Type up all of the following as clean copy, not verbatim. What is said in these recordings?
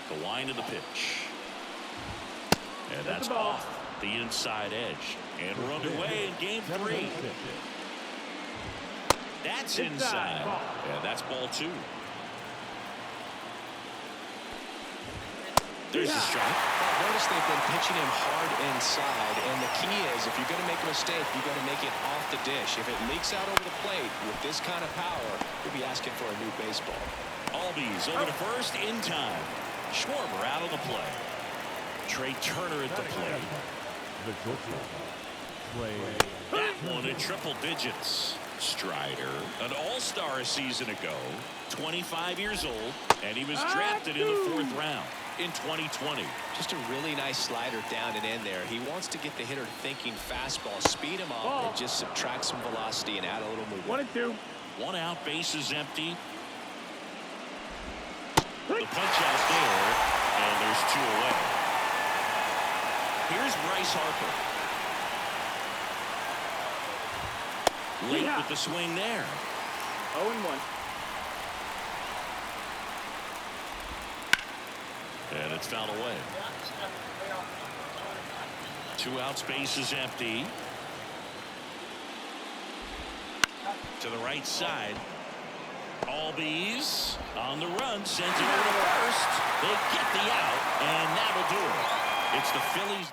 The line of the pitch. And that's off the inside edge. And we're underway in game 3. That's inside. And that's ball 2. There's the strike. Notice they've been pitching him hard inside, and the key is if you're going to make a mistake, you've got to make it off the dish. If it leaks out over the plate with this kind of power, you'll be asking for a new baseball. Albies over to first in time. Schwarber out on the play. Trey Turner at the plate. That one in triple digits. Strider, an all-star a season ago, 25 years old, and he was drafted in the 4th round in 2020. Just a really nice slider down and in there. He wants to get the hitter thinking fastball, speed him up, and just subtract some velocity and add a little movement. 1-2. 1 out, base is empty. The punch out there, and there's 2 away. Here's Bryce Harper. Late with the swing there. 0-1. And it's fouled away. 2 outs, base is empty. To the right side. Albies on the run, sends it over to first. They get the out, and that'll do it. It's the Phillies.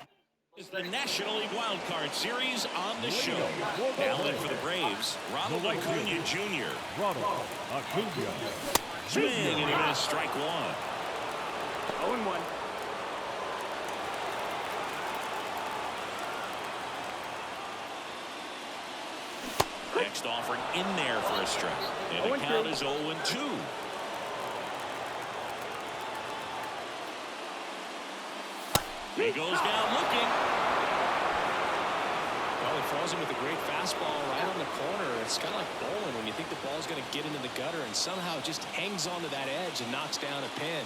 It's the National League Wild Card Series on the show. Now in for the Braves, Ronald Acuna Jr. Swing, and he missed strike 1. 0-1. Next offering in there for a strike. And the count is 0-2. He goes down looking. Well, he throws him with a great fastball right on the corner. It's kind of like bowling when you think the ball's going to get into the gutter and somehow it just hangs onto that edge and knocks down a pin.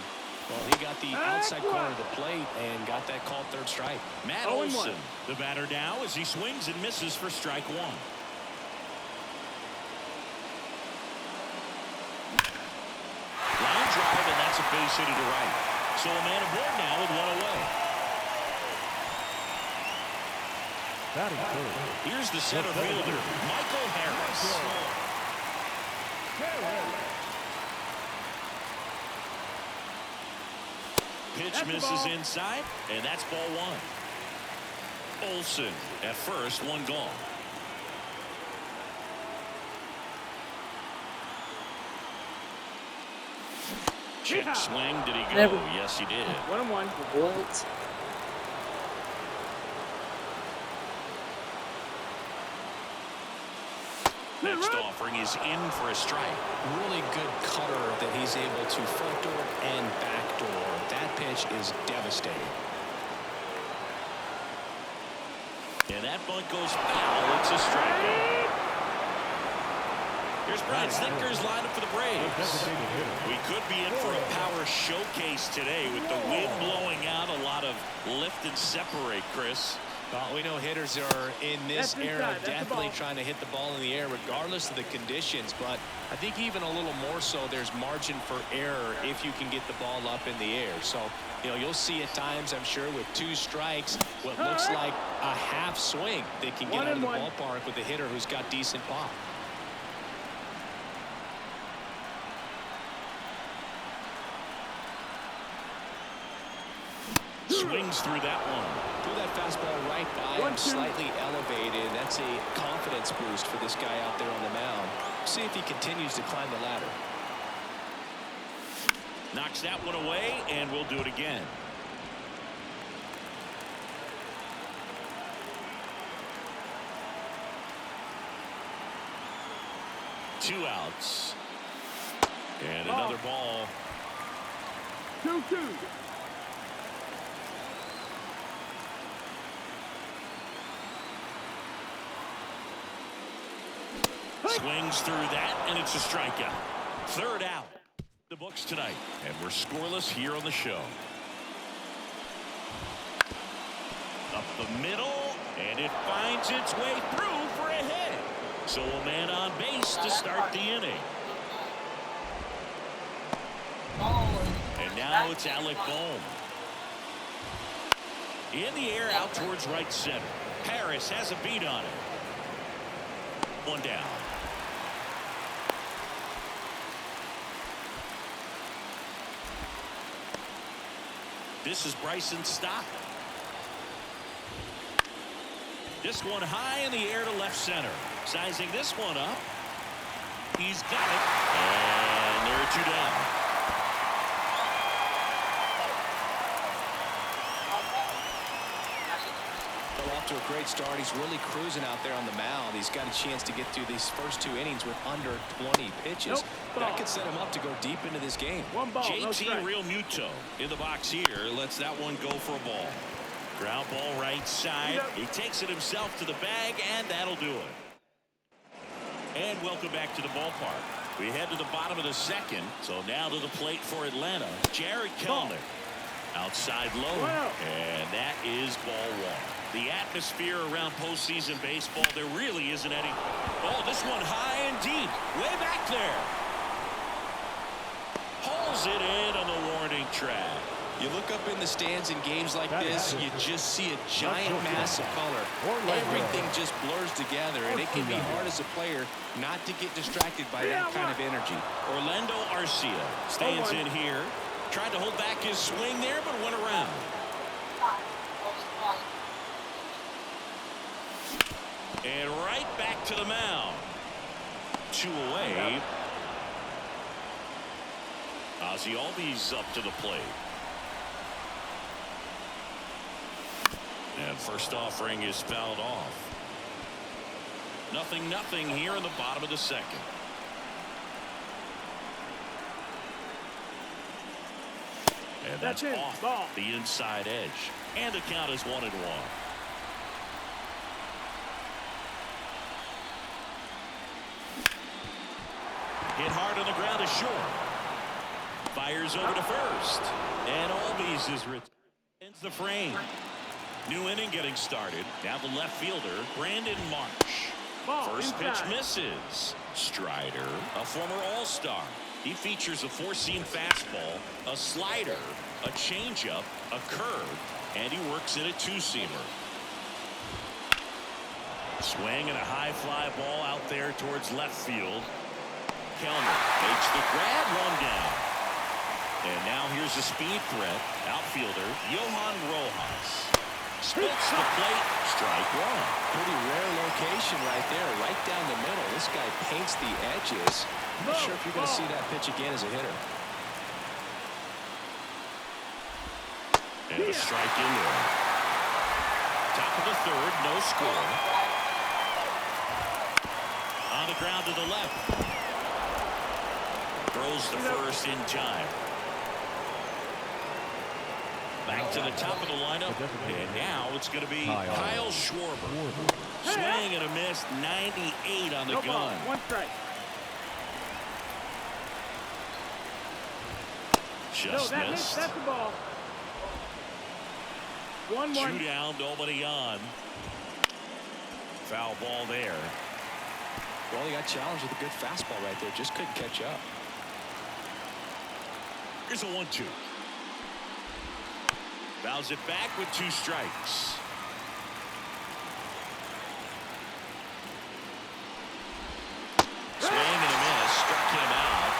Well, he got the outside corner of the plate and got that called 3rd strike. Matt Olson, the batter now as he swings and misses for strike 1. Line drive, and that's a base hit to right. So a man aboard now with 1 away. Here's the center fielder, Michael Harris. Pitch misses inside, and that's ball 1. Olson at first, 1 gone. Check swing, did he go? Never. Yes, he did. 1-1. What? Next offering is in for a strike. Really good cutter that he's able to front door and back door. That pitch is devastating. And that bunt goes foul. It's a strikeout. Here's Brian Snitker's lineup for the Braves. We could be in for a power showcase today with the wind blowing out, a lot of lift and separate, Chris. Well, we know hitters are in this era definitely trying to hit the ball in the air regardless of the conditions, but I think even a little more so there's margin for error if you can get the ball up in the air. So, you know, you'll see at times, I'm sure, with 2 strikes, what looks like a half swing they can get out of the ballpark with a hitter who's got decent pop. Swings through that one. Threw that fastball right by him, slightly elevated. That's a confidence boost for this guy out there on the mound. See if he continues to climb the ladder. Knocks that one away, and we'll do it again. Two outs. And another ball. 2-2. Swings through that, and it's a strikeout. 3rd out. The books tonight, and we're scoreless here on the show. Up the middle, and it finds its way through for a hit. So a man on base to start the inning. And now now it's Alec Bohm. In the air out towards right center. Harris has a beat on it. One down. This is Bryson Stott. This one high in the air to left center. Sizing this one up. He's got it. And there are two down. Off to a great start. He's really cruising out there on the mound. He's got a chance to get through these first 2 innings with under 20 pitches. That could set him up to go deep into this game. One ball, JT Real Muto in the box here. Lets that one go for a ball. Ground ball right side. He takes it himself to the bag, and that'll do it. And welcome back to the ballpark. We head to the bottom of the second. So now to the plate for Atlanta. Jared Kelenic. Outside low. And that is ball one. The atmosphere around postseason baseball, there really isn't any. Oh, this one high and deep. Way back there. Hauls it in on the warning track. You look up in the stands in games like this, you just see a giant mass of color. Everything just blurs together, and it can be hard as a player not to get distracted by that kind of energy. Orlando Arcia stands in here. Tried to hold back his swing there, but went around. And right back to the mound. 2 away. Ozzie Albies up to the plate. And first offering is fouled off. 0-0 here in the bottom of the second. And that's off the inside edge. And the count is 1-1. Hit hard on the ground is short. Fires over to first. And Albies is ends the frame. New inning getting started. Now the left fielder, Brandon Marsh. First pitch misses. Strider, a former All-Star. He features a 4-seam fastball, a slider, a changeup, a curve, and he works in a 2-seamer. Swing and a high fly ball out there towards left field. Kelenic makes the grab, one down. And now here's a speed threat. Outfielder Johan Rojas. Splits the plate. Strike one. Pretty rare location right there, right down the middle. This guy paints the edges. I'm not sure if you're going to see that pitch again as a hitter. And a strike in there. Top of the third, no score. On the ground to the left. Throws the first in time. Back to the top of the lineup. And now it's going to be Kyle Schwarber. Swing and a miss. 98 on the gun. One strike. Just missed. That's the ball. 1-1. 2 down, nobody on. Foul ball there. Well, he got challenged with a good fastball right there. Just couldn't catch up. Here's a 1-2. Fouls it back with 2 strikes. Swing and a miss. Struck him out.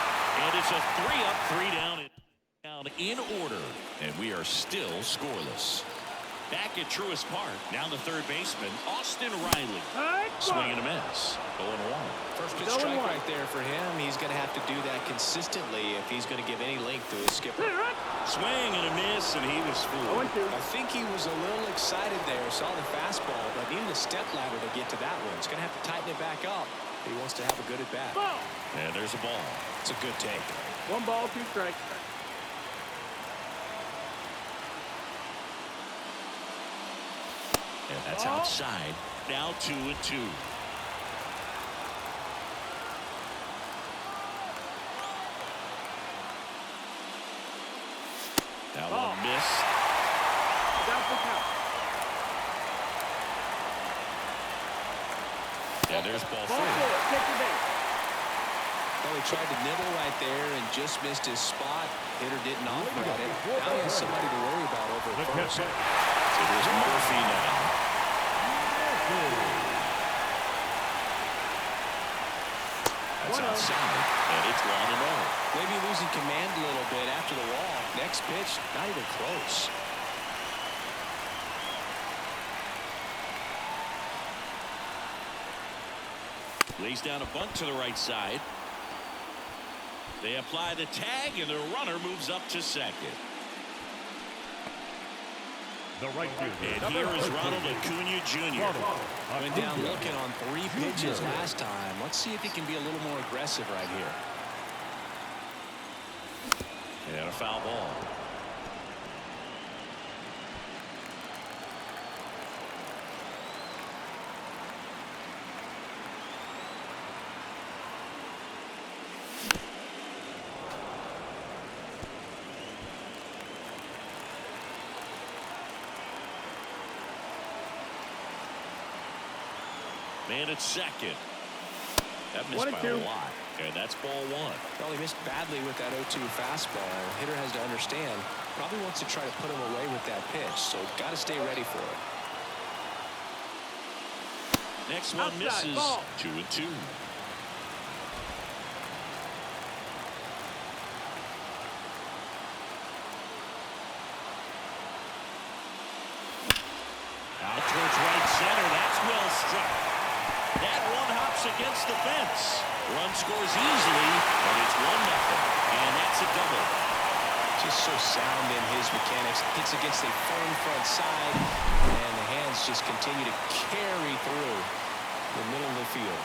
And it's a 3-up, 3-down. In order. And we are still scoreless. Back at Truist Park. Now the third baseman, Austin Riley. Swing and a miss. 0-1. First pitch strike right there for him. He's going to have to do that consistently if he's going to give any length to his skipper. Swing and a miss, and he was fooled. I think he was a little excited there. Saw the fastball, but needed a step ladder to get to that one. He's going to have to tighten it back up. He wants to have a good at bat. And there's a ball. It's a good take. 1 ball, 2 strikes. And that's outside. Now 2-2. That one missed. Down for count. And there's ball 4. Take your base. Well, he tried to nibble right there and just missed his spot. Hitter didn't offer at it. Now he has somebody to worry about over at first. So there's Murphy now. That's outside, and it's 1-0. Maybe losing command a little bit after the walk. Next pitch, not even close. Lays down a bunt to the right side. They apply the tag, and the runner moves up to second. The right fielder. And here is Ronald Acuna Jr. Went down looking on 3 pitches last time. Let's see if he can be a little more aggressive right here. And a foul ball. Man at second. That missed by a lot. And that's ball 1. Well, he missed badly with that 0-2 fastball. Hitter has to understand. Probably wants to try to put him away with that pitch. So got to stay ready for it. Next one misses. 2-2. Out towards right center. That's well struck. That one hops against the fence. Run scores easily, but it's 1-0. And that's a double. Just so sound in his mechanics. Hits against a firm front side, and the hands just continue to carry through the middle of the field.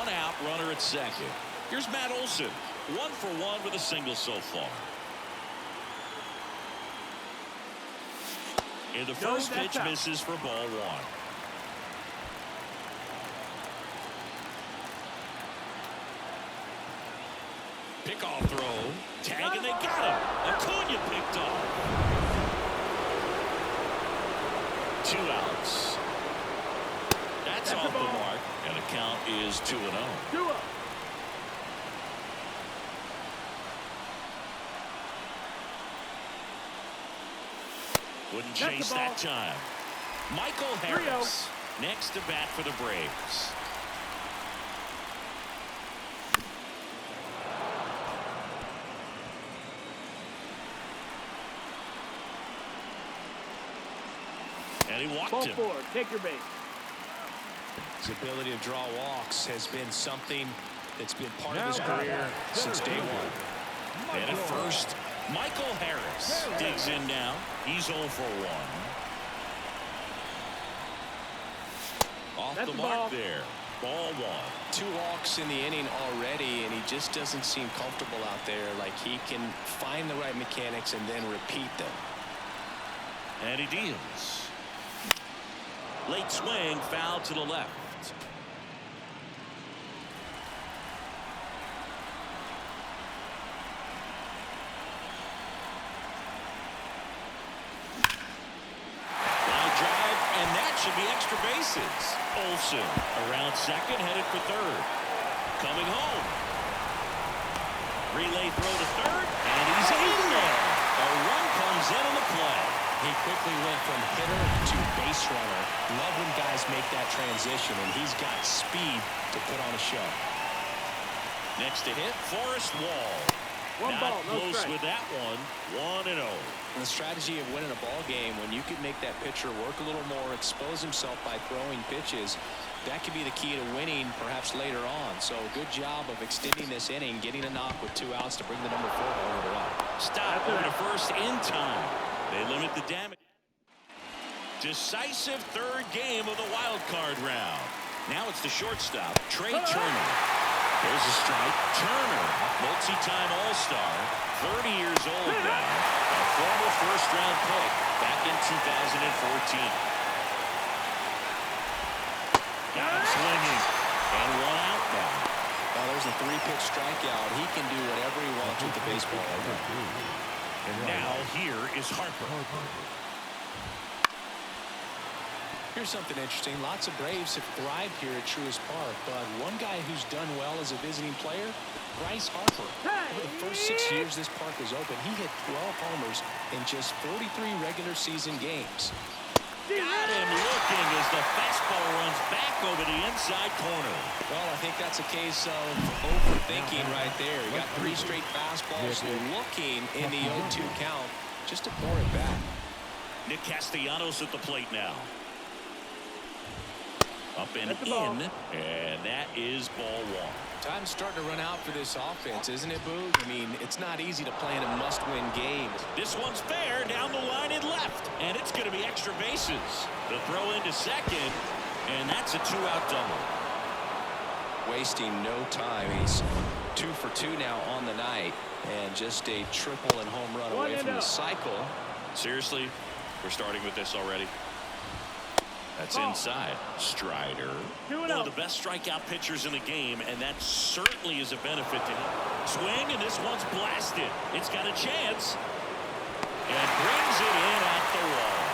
1 out, runner at second. Here's Matt Olson. 1 for 1 with a single so far. And the first pitch misses for ball 1. Pickoff throw. Tag, and they got him. Acuna picked off. 2 outs. That's off the mark. And the count is 2-0. 2-0. Wouldn't chase that time. Michael Harris next to bat for the Braves. And he walked him. Ball 4. Take your base. His ability to draw walks has been something that's been part of his career since day 1. And at first, Michael Harris digs in now. He's 0 for 1. Off the mark there. Ball 1. 2 walks in the inning already, and he just doesn't seem comfortable out there. Like he can find the right mechanics and then repeat them. And he deals. Late swing, foul to the left. Should be extra bases. Olson around second, headed for third. Coming home. Relay throw to third, and he's in there. A run comes in on the play. He quickly went from hitter to base runner. Love when guys make that transition, and he's got speed to put on a show. Next to hit, Forrest Wall. One ball, no close strike. with that one. 1-0. And the strategy of winning a ball game, when you can make that pitcher work a little more, expose himself by throwing pitches, that could be the key to winning perhaps later on. So good job of extending this inning, getting a knock with 2 outs to bring the number 4 holder up. Stop over to first in time. They limit the damage. Decisive third game of the wild card round. Now it's the shortstop, Trey Turner. There's a strike. Turner, multi-time All-Star, 30 years old now, a former first-round pick back in 2014. Got him swinging, and 1 out now. Well, there's a 3-pitch strikeout. He can do whatever he wants with the baseball. Now here is Harper. Here's something interesting. Lots of Braves have thrived here at Truist Park, but one guy who's done well as a visiting player, Bryce Harper. Over the first 6 years this park was open, he hit 12 homers in just 43 regular season games. Got him looking as the fastball runs back over the inside corner. Well, I think that's a case of overthinking right there. You got 3 straight fastballs looking in the 0-2 count just to pour it back. Nick Castellanos at the plate now. Up and in, and that is ball 1. Time's starting to run out for this offense, isn't it, Boog? I mean, it's not easy to play in a must-win game. This one's fair, down the line and left, and it's going to be extra bases. The throw into second, and that's a 2-out double. Wasting no time. He's 2 for 2 now on the night, and just a triple and home run away from the cycle. Seriously, we're starting with this already. That's inside. Strider, one of the best strikeout pitchers in the game, and that certainly is a benefit to him. Swing, and this one's blasted. It's got a chance, and brings it in at the wall.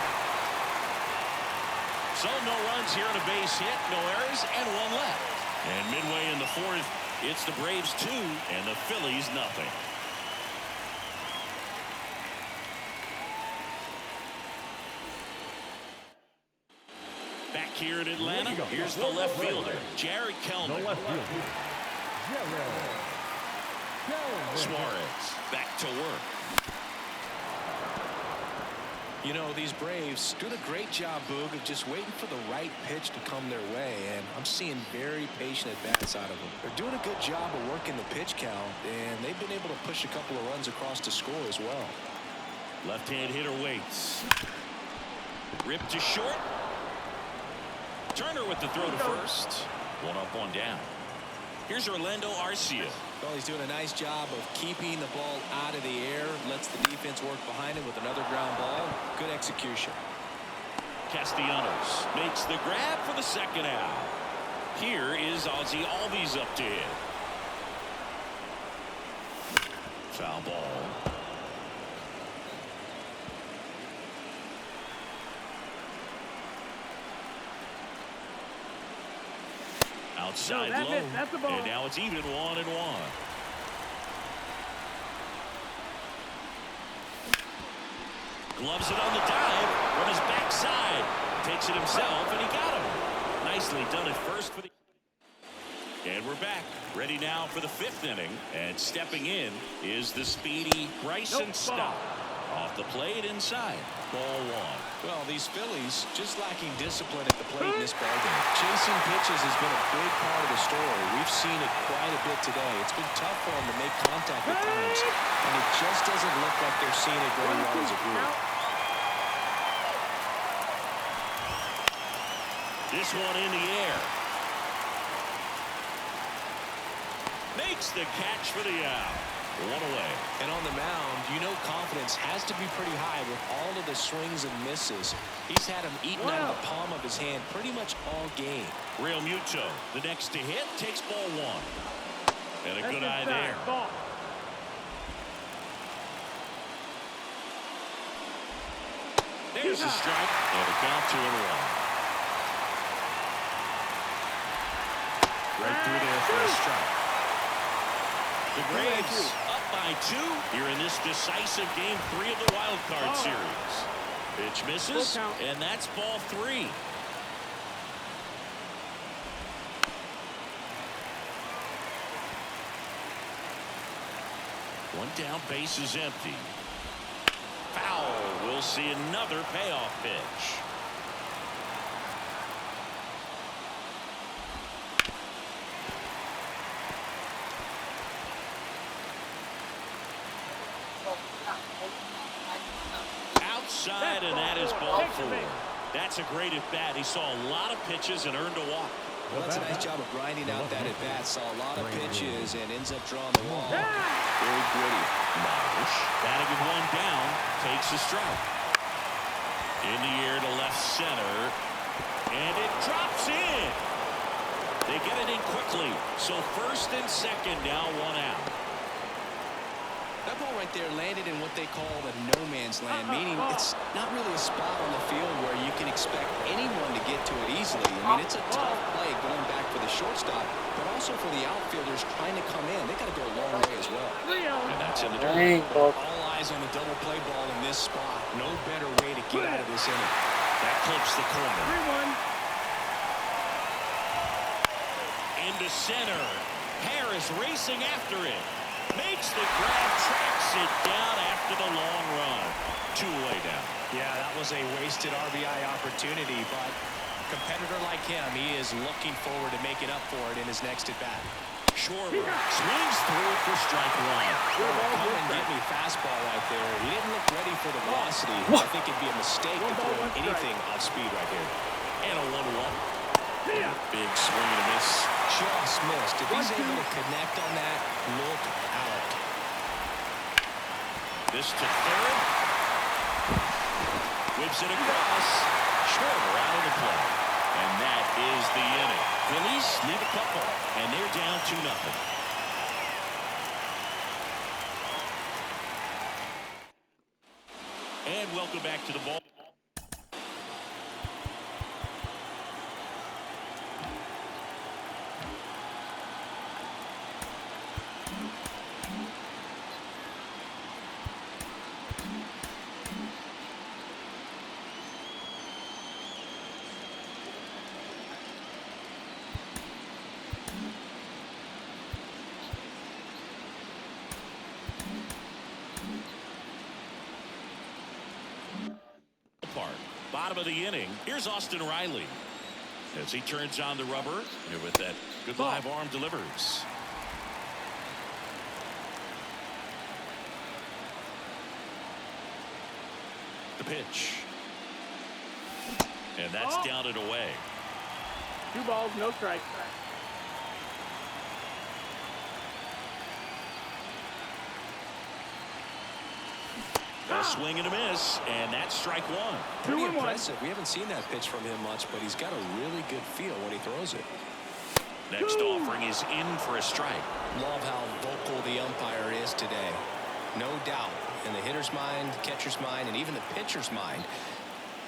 So no runs here on a base hit, no errors, and 1 left. And midway in the 4th, it's the Braves 2 and the Phillies nothing. Back here in Atlanta, here's the left fielder, Jared Kellner. The left fielder, Suarez back to work. You know, these Braves doing a great job, Boog, of just waiting for the right pitch to come their way, and I'm seeing very patient at-bats out of them. They're doing a good job of working the pitch count, and they've been able to push a couple of runs across to score as well. Left-hand hitter waits. Ripped to short. Turner with the throw to first. 1 up, 1 down. Here's Orlando Arcia. Well, he's doing a nice job of keeping the ball out of the air. Lets the defense work behind him with another ground ball. Good execution. Castellanos makes the grab for the second out. Here is Ozzie Albies up to hit. Foul ball. Outside low, and now it's even 1-1. Gloves it on the dive from his backside. Takes it himself, and he got him. Nicely done at first for the... And we're back, ready now for the 5th inning. And stepping in is the speedy Bryson Stott. Off the plate inside. Ball 1. Well, these Phillies just lacking discipline at the plate in this ballgame. Chasing pitches has been a big part of the story. We've seen it quite a bit today. It's been tough for them to make contact at times, and it just doesn't look like they're seeing it very well as a group. This one in the air. Makes the catch for the out. 1 away. And on the mound, you know confidence has to be pretty high with all of the swings and misses. He's had them eaten out of the palm of his hand pretty much all game. Real Muto, the next to hit, takes ball 1. And a good eye there. There's a strike, and a count 2-1. Right through there for a strike. The Braves up by 2 here in this decisive game 3 of the wild card series. Pitch misses, and that's ball 3. One down, base is empty. Foul. We'll see another payoff pitch. Outside, and that is ball 4. That's a great at-bat. He saw a lot of pitches and earned a walk. Well, that's a nice job of grinding out that at-bat. Saw a lot of pitches and ends up drawing the wall. Very gritty. Marsh, batting with 1 down, takes a strike. In the air to left center, and it drops in. They get it in quickly. So first and second, now 1 out. That ball right there landed in what they call the no man's land, meaning it's not really a spot on the field where you can expect anyone to get to it easily. I mean, it's a tough play going back for the shortstop, but also for the outfielders trying to come in. They got to go a long way as well. And that's in the dirt. Dang, bro. All eyes on the double play ball in this spot. No better way to get out of this inning. That clips the corner. 3-1. Into center. Harris racing after it. Makes the grab, tracks it down after the long run. 2 away down. Yeah, that was a wasted RBI opportunity, but a competitor like him, he is looking forward to making up for it in his next at-bat. Schwarber swings through it for strike 1. Come and get me fastball right there. He didn't look ready for the velocity. I think it'd be a mistake to throw him anything off speed right here. And a 1-1. Big swing and a miss. Just missed. If he's able to connect on that, look out. This to third. Whips it across. Schwarber out of the play. And that is the inning. Phillies leave a couple, and they're down 2-0. And welcome back to the ball. Bottom of the inning. Here's Austin Riley as he turns on the rubber and with that good live arm delivers. The pitch, and that's down and away. 2 balls, no strikes. A swing and a miss, and that's strike 1. Pretty impressive. We haven't seen that pitch from him much, but he's got a really good feel when he throws it. Next offering is in for a strike. Love how vocal the umpire is today. No doubt in the hitter's mind, the catcher's mind, and even the pitcher's mind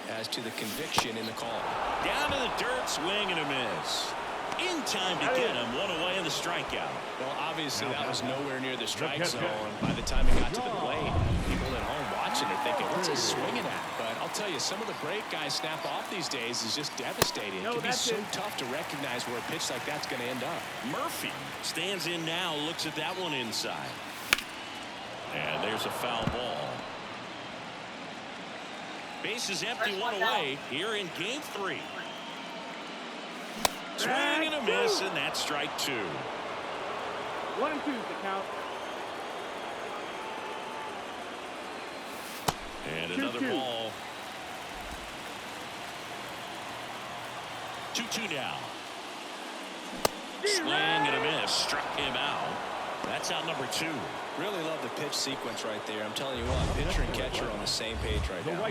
as to the conviction in the call. Down to the dirt, swing and a miss. In time to get him, 1 away in the strikeout. Well, obviously that was nowhere near the strike zone. By the time it got to the plate, people at home watching it thinking, what's he swinging at? But I'll tell you, some of the break guys snap off these days is just devastating. It can be so tough to recognize where a pitch like that's going to end up. Murphy stands in now, looks at that one inside. And there's a foul ball. Base is empty, 1 away here in game 3. Swing and a miss, and that's strike 2. 1 and 2 is the count. And another ball. 2-2 now. Swing and a miss, struck him out. That's out number 2. Really love the pitch sequence right there. I'm telling you what, pitcher and catcher are on the same page right now.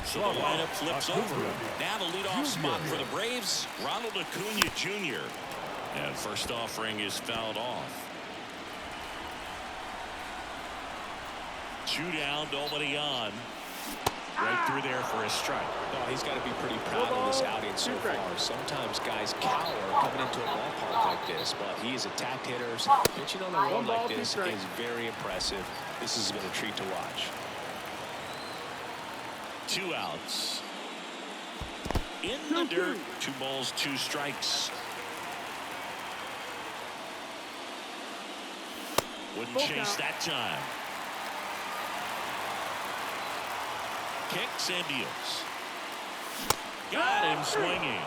So the lineup flips over. Now the leadoff spot for the Braves, Ronald Acuna Jr. And first offering is fouled off. 2 down, nobody on. Right through there for a strike. Oh, he's got to be pretty proud of this outing so far. Sometimes guys cower coming into a ballpark like this, but he has attacked hitters. Pitching on the road like this is very impressive. This has been a treat to watch. 2 outs. In the dirt, 2 balls, 2 strikes. Wouldn't chase that time. Kicks and deals. Got him swinging.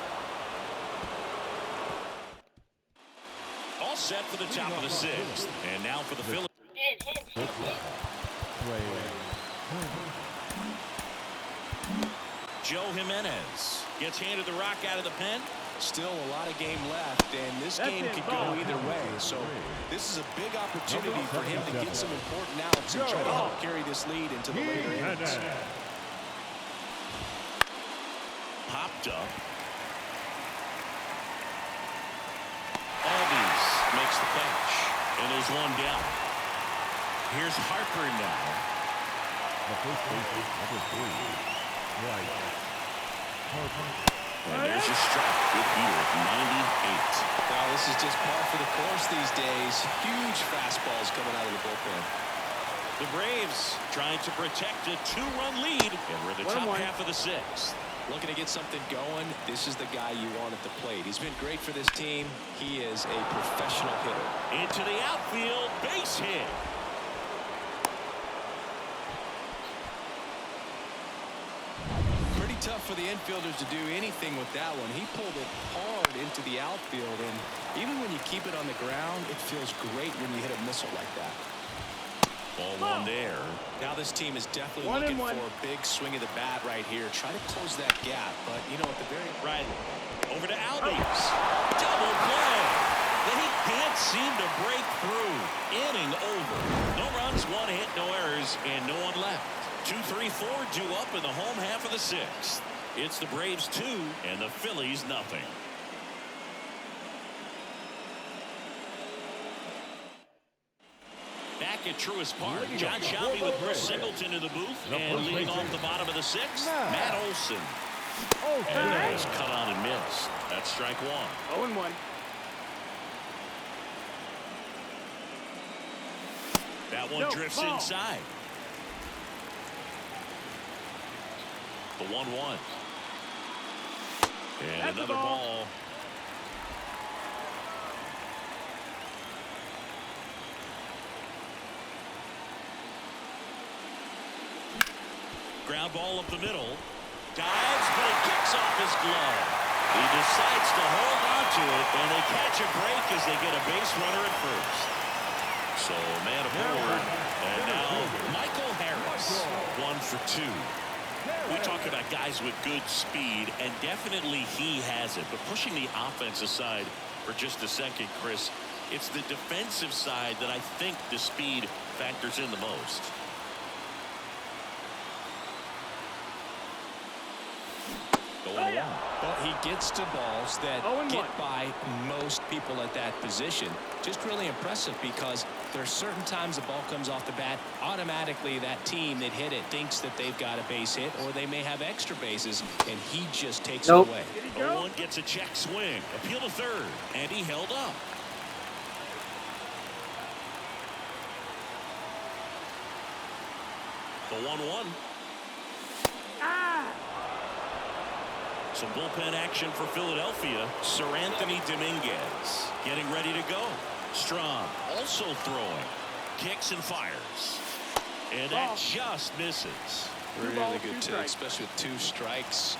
All set for the top of the 6th. And now for the Phillies. Joe Jimenez gets handed the rock out of the pen. Still a lot of game left, and this game could go either way. So this is a big opportunity for him to get some important outs and try to help carry this lead into the later innings. Popped up. Albies makes the catch, and there's 1 down. Here's Harper now. The first baseman, number 3. Right. Harper. And there's a strike. Good hitter at 98. Well, this is just par for the course these days. Huge fastballs coming out of the bullpen. The Braves trying to protect a 2-run lead. And we're in the top half of the 6th. Looking to get something going. This is the guy you want at the plate. He's been great for this team. He is a professional hitter. Into the outfield, base hit. Pretty tough for the infielders to do anything with that one. He pulled it hard into the outfield, and even when you keep it on the ground, it feels great when you hit a missile like that. Ball one there. Now this team is definitely looking for a big swing of the bat right here. Try to close that gap, but you know at the very right over to Albies. Double play. Then he can't seem to break through. Inning over. No runs, 1 hit, no errors, and no one left. 2-3-4 due up in the home half of the 6th. It's the Braves 2 and the Phillies nothing. Back at Truist Park, John Shelby with Chris Singleton in the booth, and leading off the bottom of the 6th, Matt Olson. And that was cut on and missed. That's strike 1. 0-1. That one drifts inside. The 1-1. And that's another ball. Ground ball up the middle. Dives, but it kicks off his glove. He decides to hold on to it, and they catch a break as they get a base runner at first. So, man aboard. And now, Michael Harris. 1 for 2. We talk about guys with good speed, and definitely he has it. But pushing the offense aside for just a second, Chris, it's the defensive side that I think the speed factors in the most. Well, he gets to balls that get by most people at that position. Just really impressive because there are certain times the ball comes off the bat, automatically that team that hit it thinks that they've got a base hit or they may have extra bases, and he just takes it away. 0-1 gets a check swing. Appeal to third, and he held up. The 1-1. Some bullpen action for Philadelphia. Sir Anthony Dominguez getting ready to go. Strong also throwing. Kicks and fires. And that just misses. Really good take, especially with 2 strikes.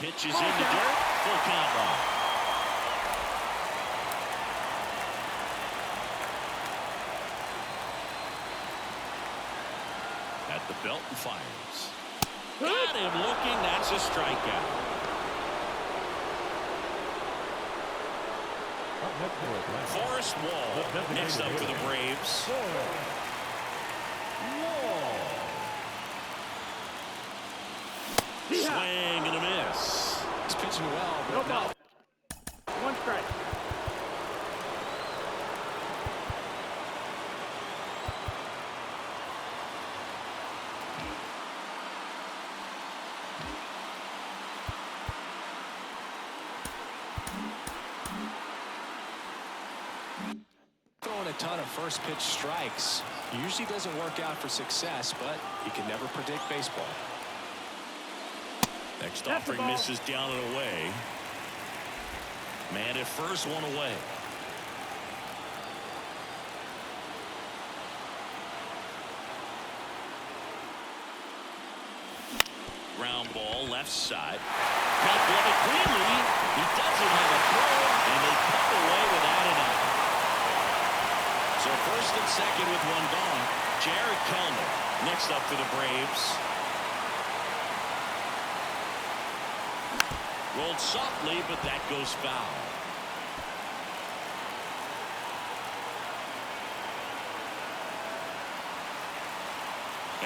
Pitches in the dirt. Full count ball. At the belt and fires. Got him looking. That's a strikeout. Forrest Wall next up for the Braves. Swing and a miss. He's pitching well, but no. 1 strike. Throwing a ton of first pitch strikes. Usually doesn't work out for success, but you can never predict baseball. Next offering misses down and away. Man at first, 1 away. Ground ball left side. Can't glove it cleanly. He doesn't have a throw, and they cut away without an out. So first and second with 1 gone. Jared Kellner next up for the Braves. Rolled softly, but that goes foul.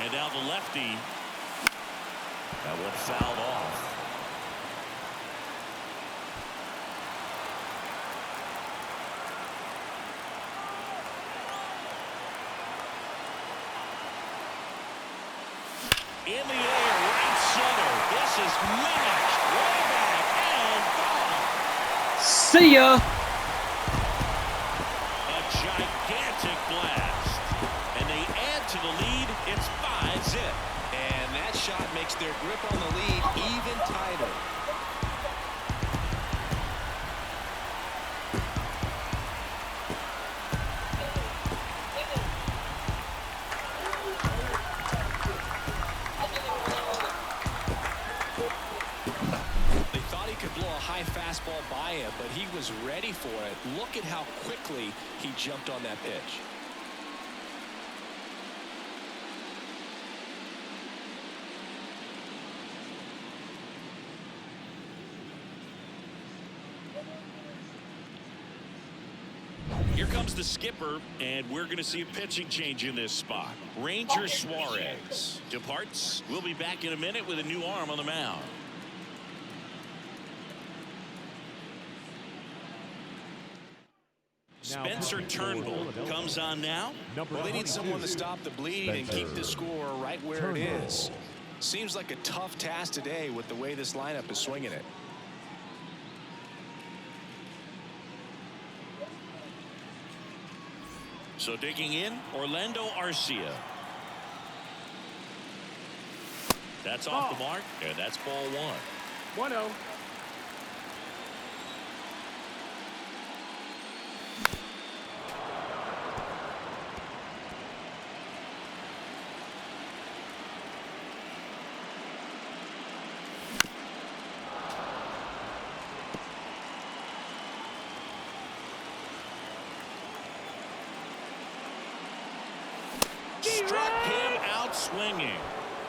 And now the lefty. That one fouled off. In the air, right center. This is mashed way back and gone. See ya. A gigantic blast. And they add to the lead. It's 5-zip. And that shot makes their grip on the lead even tighter. They thought he could blow a high fastball by him, but he was ready for it. Look at how quickly he jumped on that pitch. Here comes the skipper, and we're going to see a pitching change in this spot. Ranger Suarez departs. We'll be back in a minute with a new arm on the mound. Spencer Turnbull comes on now. Well, they need someone to stop the bleeding and keep the score right where it is. Seems like a tough task today with the way this lineup is swinging it. So digging in, Orlando Arcia. That's off the mark, and that's ball one. 1-0. Struck him out swinging.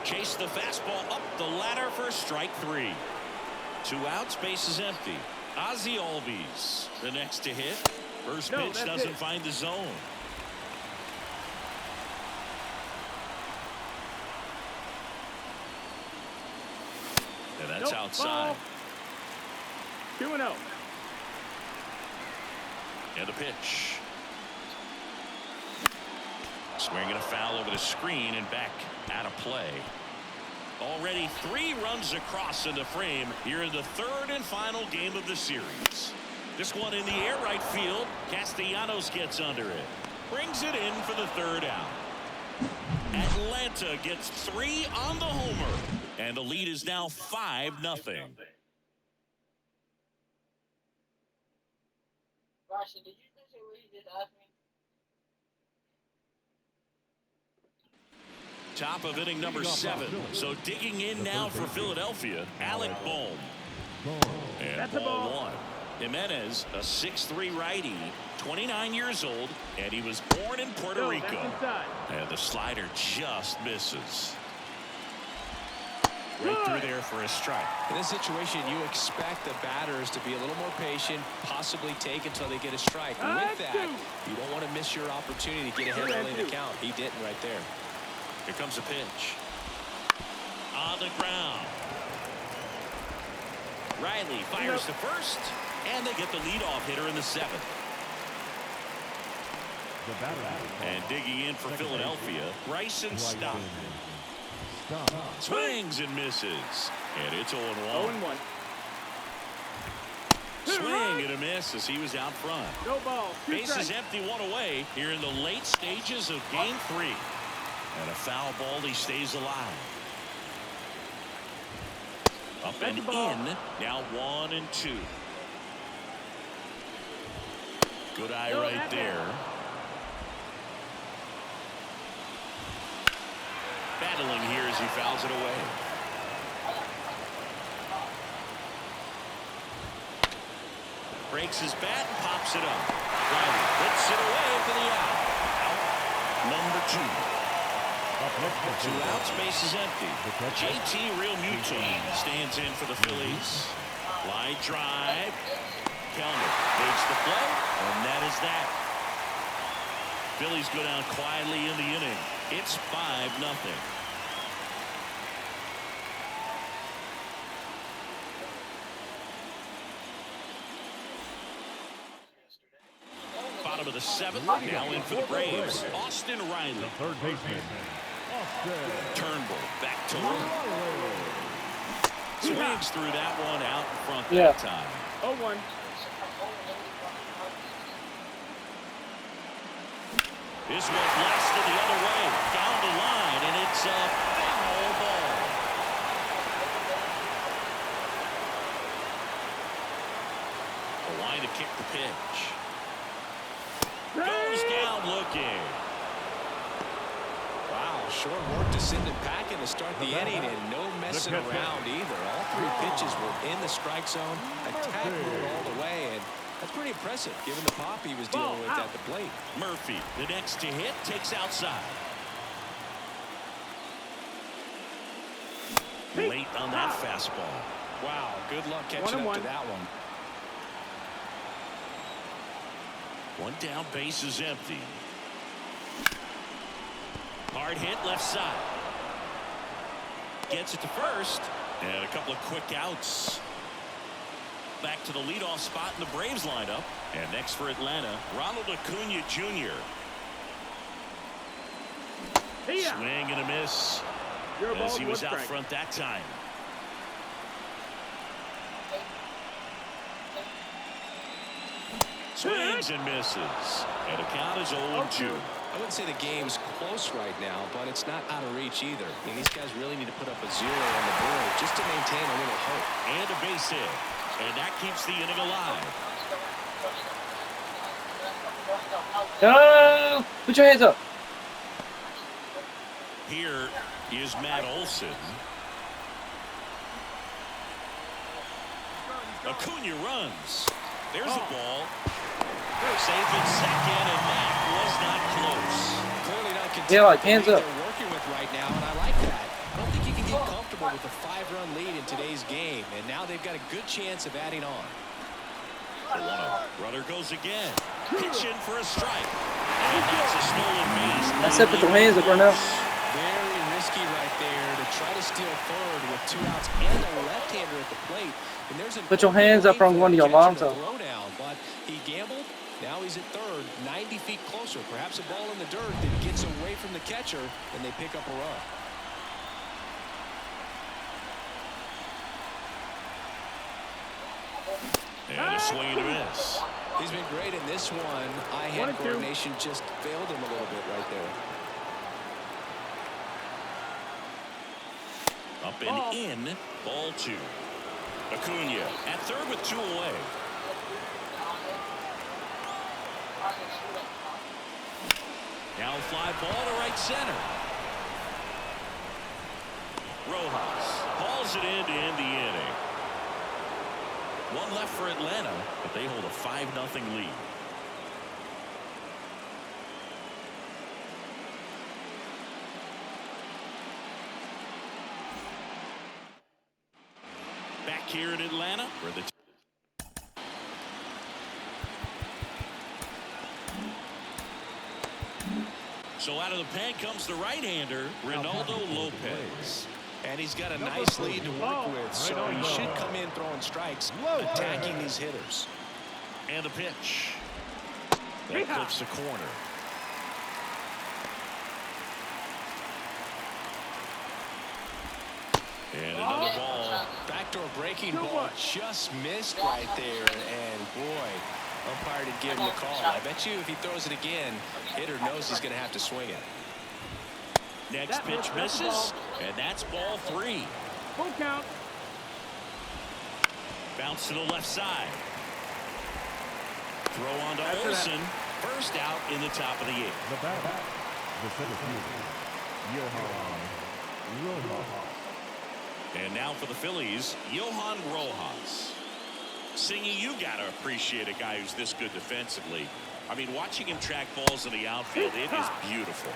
Chased the fastball up the ladder for strike three. 2 outs, base is empty. Ozzie Albies, the next to hit. First pitch doesn't find the zone. And that's outside. 2-0. And the pitch. Swinging a foul over the screen and back out of play. Already 3 runs across in the frame here in the 3rd and final game of the series. This one in the air right field. Castellanos gets under it. Brings it in for the 3rd out. Atlanta gets 3 on the homer. And the lead is now 5-0. Russia, did you just say what you just asked me? Top of inning number 7. So digging in now for Philadelphia, Alec Bohm. And That's a ball ball. 1. Jimenez, a 6'3" righty, 29 years old, and he was born in Puerto No, Rico. that's inside. And the slider just misses. Right through there for a strike. In this situation, you expect the batters to be a little more patient, possibly take until they get a strike. With that, you don't want to miss your opportunity to get ahead early in the count. He didn't right there. Here comes a pitch. On the ground. Riley fires to first, and they get the leadoff hitter in the 7th. And digging in for Philadelphia, Bryson Stott. Swings and misses. And it's 0-1. 0-1. Swing and a miss as he was out front. No ball. 2 Bases strikes. empty, 1 away here in the late stages of game 3. And a foul ball, he stays alive. Up and in. Now 1-2. Good eye right there. Battling here as he fouls it away. Breaks his bat and pops it up. Riley puts it away for the out. Out number 2. 2 outs, base is empty. JT Realmuto stands in for the Phillies. Line drive. Kellner makes the play, and that is that. Phillies go down quietly in the inning. It's 5-0. Bottom of the 7th. Now in for the Braves, Austin Riley. Third baseman, Turnbull back to work. Swings through that one out in front Yeah. that time. 0-1. This one blasted the other way, down the line, and it's a foul ball. The line to kick the pitch. Goes down looking. Wow, short work to send it packing to start the inning, and no messing around either. All three pitches were in the strike zone, attack mode all the way, and that's pretty impressive given the pop he was dealing with at the plate. Murphy, the next to hit, takes outside. Late on that fastball. Wow, good luck catching up to that one. One down, base is empty. Hard hit left side. Gets it to first. And a couple of quick outs. Back to the leadoff spot in the Braves lineup. And next for Atlanta, Ronald Acuna Jr. Swing and a miss. As he was out front that time. Swings and misses. And the count is 0-2. I wouldn't say the game's close right now, but it's not out of reach either. I mean, these guys really need to put up a 0 on the board just to maintain a little hope. And a base hit. And that keeps the inning alive. No! Put your hands up. Here is Matt Olson. Acuna runs. There's the ball. Safe at second, and that was not close. Clearly not content Yeah, like, with the hands lead up. they're working with right now, and I like that. I don't think you can get comfortable with a 5-run lead in today's game, and now they've got a good chance of adding on. The 1-0. Runner goes again. Pitch in for a strike. And that's a stolen base. I said put your hands up right now. Very risky right there to try to steal third with 2 outs and a left-hander at the plate. And there's Put your hands up from one of your alarms off. Throwdown, but he gambled. Now he's at third, 90 feet closer. Perhaps a ball in the dirt that gets away from the catcher, and they pick up a run. And a swing and a miss. He's been great in this one. Eye-hand coordination just failed him a little bit right there. Up and in. Ball 2. Acuna at third with 2 away. Now a fly ball to right center. Rojas hauls it in to end the inning. One left for Atlanta, but they hold a 5-0 lead. Back here in Atlanta, where the so out of the pen comes the right-hander, Ronaldo Lopez. And he's got a nice lead to work with, so he should come in throwing strikes, attacking these hitters. And the pitch. That clips the corner. And another ball. Backdoor breaking ball just missed right there, and boy, umpire did give him the call. I bet you if he throws it again, hitter knows he's going to have to swing it. Next pitch misses, and that's ball 3. Full count. Bounce to the left side. Throw on to Olsen. First out in the top of the 8th. The batter, the center fielder, Johan Rojas. And now for the Phillies, Johan Rojas. Singy, you got to appreciate a guy who's this good defensively. I mean, watching him track balls in the outfield, it is beautiful.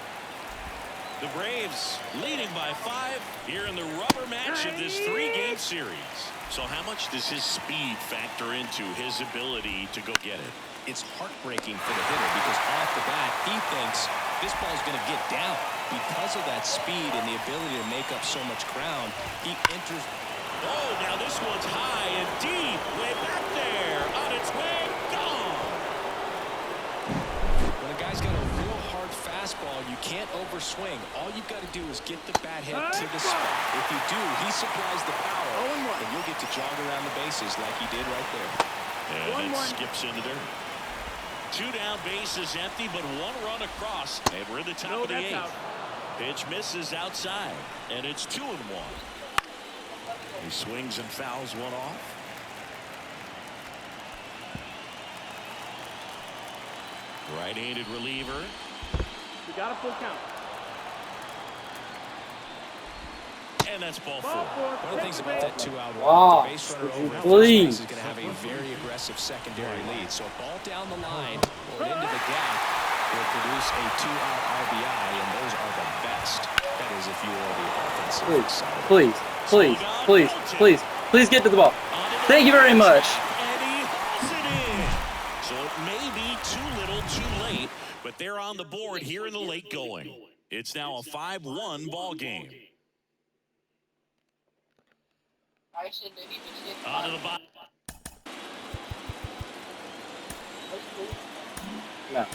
The Braves leading by 5 here in the rubber match of this 3-game series. So how much does his speed factor into his ability to go get it? It's heartbreaking for the hitter because off the bat, he thinks this ball's going to get down. Because of that speed and the ability to make up so much ground, he enters. Oh, now this one's high and deep. Way back there. On its way. Gone. When a guy's got a real hard fastball fastball, you can't overswing. All you've got to do is get the bat head to the spot. If you do, he supplies the power, and you'll get to jog around the bases like he did right there. And it skips into dirt. 2 down, bases empty, but 1 run across, and we're in the top of the 8th. Out. Pitch misses outside, and it's 2-1. He swings and fouls one off. Right-handed reliever. We got a full count. And that's ball 4. One of the things about that 2-out Wow. walk, the base runner over at first Please. base is going to have a very aggressive secondary lead. So a ball down the line or into the gap will produce a 2-out RBI, and those are the best. That is if you are the offensive Please, side. please, please, please, please, please get to the ball. Thank you very much. And he hauls it in. So it may be too little, too late, but they're on the board here in the late going. It's now a 5-1 ball game. I said that he was hit. Onto the bottom. No.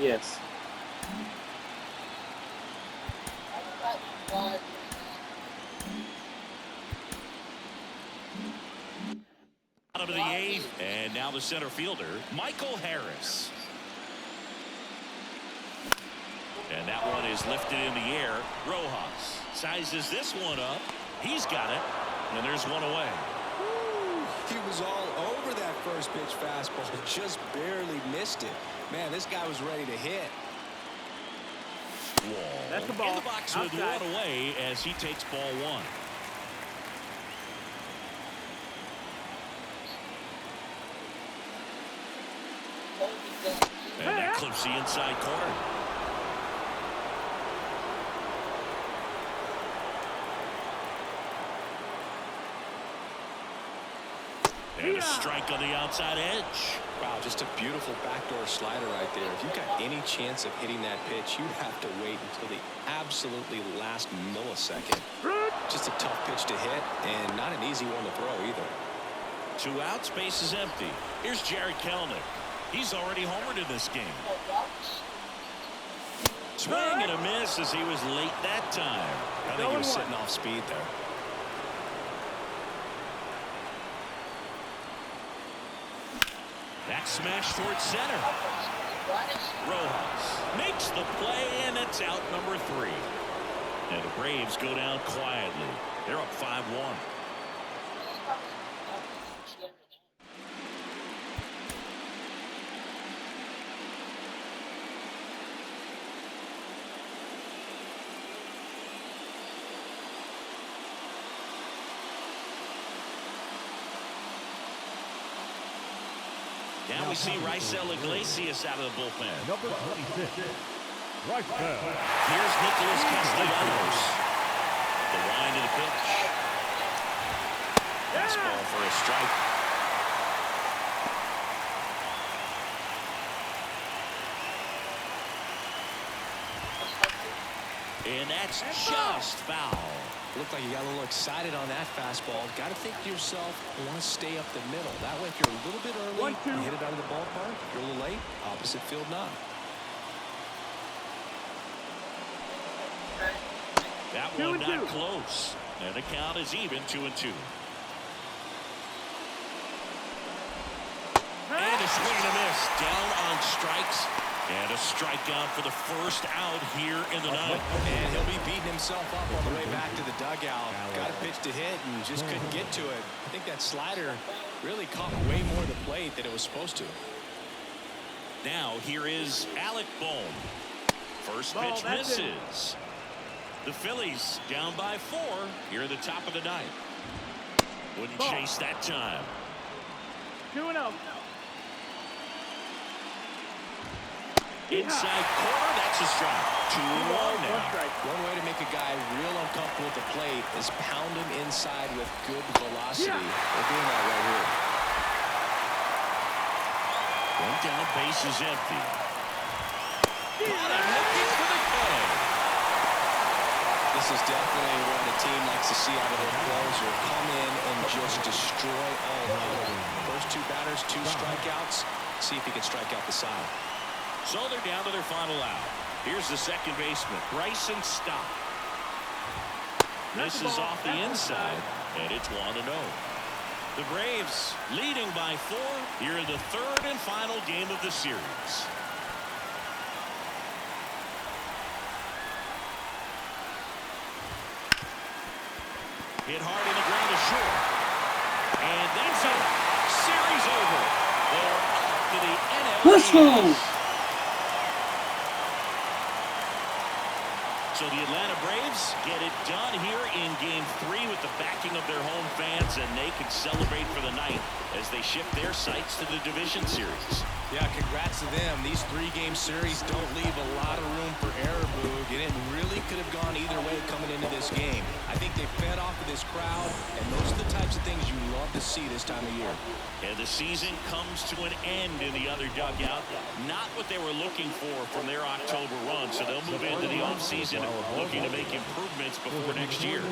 Yes. Out of the 8th, and now the center fielder, Michael Harris. And that one is lifted in the air. Rojas sizes this one up. He's got it, and there's one away. He was all over that first pitch fastball, just barely missed it. Man, this guy was ready to hit. Wall. That's the ball. In the box with Outside. one away as he takes ball 1. And that clips the inside corner. And a strike on the outside edge. Wow, just a beautiful backdoor slider right there. If you've got any chance of hitting that pitch, you have to wait until the absolutely last millisecond. Just a tough pitch to hit, and not an easy one to throw either. 2 outs, base is empty. Here's Jared Kelenic. He's already homered in this game. Swing and a miss as he was late that time. I think he was sitting off speed there. That smash towards center. Rojas makes the play, and it's out number 3. And the Braves go down quietly. They're up 5-1. Now we see Raisel Iglesias out of the bullpen. Number 26, Raisel. Here's Nicholas Castellanos. The wind of the pitch. Fastball for a strike. And that's just foul. Looked like you got a little excited on that fastball. Got to think to yourself, I want to stay up the middle. That way, if you're a little bit early, you hit it out of the ballpark. If you're a little late, opposite field nod. That one not close. And the count is even, 2-2. And a swing and a miss. Down on strikes. And a strikeout for the first out here in the ninth. And he'll be beating himself up on the way back to the dugout. Got a pitch to hit and just couldn't get to it. I think that slider really caught way more of the plate than it was supposed to. Now here is Alec Bohm. First pitch misses. The Phillies down by 4 here at the top of the ninth. Wouldn't chase that time. 2-0. Inside corner, that's a strike. 2-1 now. One way to make a guy real uncomfortable at the plate is pound him inside with good velocity. They're doing that right here. One down, base is empty. Got him looking for the cut. This is definitely what a team likes to see out of their closer. Come in and just destroy all out. First 2 batters, 2 strikeouts. See if he can strike out the side. So they're down to their final out. Here's the second baseman, Bryson Stott. This is off the inside, and it's 1-0. The Braves leading by 4 here in the third and final game of the series. Hit hard in the ground to short. And that's it. Series over. They're off to the NL East. So the Atlanta Braves get it done here in Game 3 with the backing of their home fans, and they can celebrate for the night as they shift their sights to the division series. Yeah, congrats to them. These 3-game series don't leave a lot of room for error, Boog, and it really could have gone either way coming into this game. I think they fed off of this crowd, and those are the types of things you love to see this time of year. And the season comes to an end in the other dugout. Not what they were looking for from their October run, so they'll move into the offseason looking to make improvements before next year.